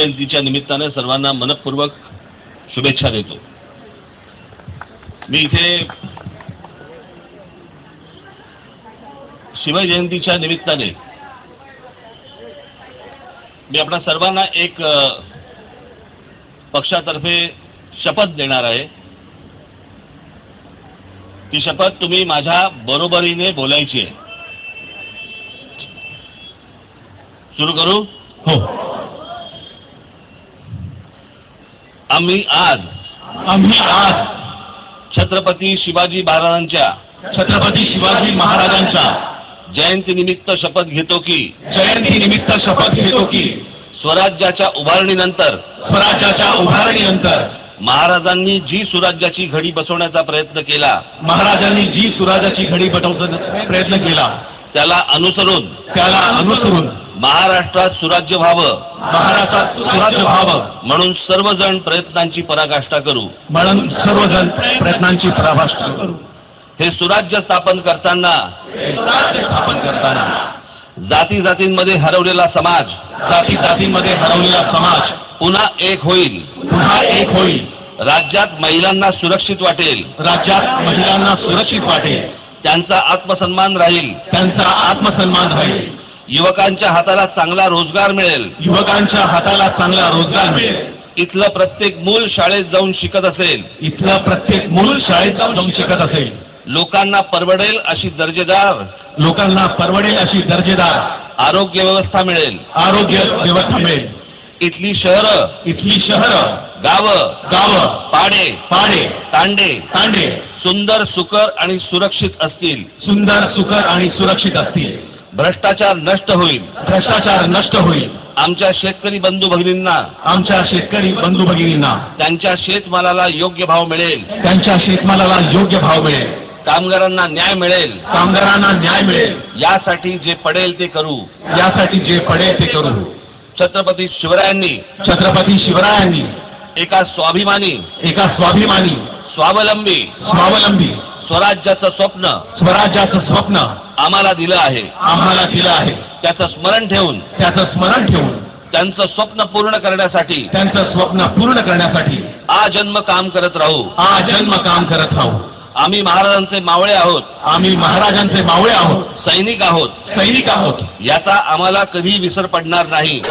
शिवजयंतीच्या निमित्ताने सर्वांना मनपूर्वक शुभेच्छा देतो। मी इथे शिवजयंतीच्या निमित्ताने मी आपल्या सर्वांना एक पक्षातर्फे शपथ देणार आहे। ती शपथ तुम्ही माझ्या बरोबरीने बोलायची आहे। सुरू करू? हो। आम्ही आज छत्रपती शिवाजी महाराजांच्या जयंतीनिमित्त शपथ घेतो की स्वराज्याच्या उभारणीनंतर महाराजांनी जी सुराज्याची घडी बसवण्याचा प्रयत्न केला त्याला अनुसरून महाराष्ट्रात सुराज्य व्हावं म्हणून सर्वजण प्रयत्नांची पराकाष्ठा करू। हे सुराज्य स्थापन करताना जाती जातींमध्ये हरवलेला समाज पुन्हा एक होईल। राज्यात महिलांना सुरक्षित वाटेल। त्यांचा आत्मसन्मान राहील। युवकांच्या हाताला चांगला रोजगार मिळेल। इथलं प्रत्येक मूल शाळेत जाऊन शिकत असेल। लोकांना परवडेल अशी दर्जेदार आरोग्य व्यवस्था मिळेल। इथली शहरं गावं पाडे तांडे सुंदर सुकर आणि सुरक्षित असतील। भ्रष्टाचार नष्ट होईल। आमच्या शेतकरी बंधू भगिनींना त्यांच्या शेतमालाला योग्य भाव मिळेल। कामगारांना न्याय मिळेल। यासाठी जे पडेल ते करू। छत्रपती शिवरायांनी एका स्वाभिमानी स्वावलंबी स्वराज्याचं स्वप्न आम्हाला दिलं आहे। त्याचं स्मरण ठेवून त्यांचं स्वप्न पूर्ण करण्यासाठी आजन्म काम करत राहू। आम्ही महाराजांचे मावळे आहोत। सैनिक आहोत। याचा आम्हाला कधी विसर पडणार नाही।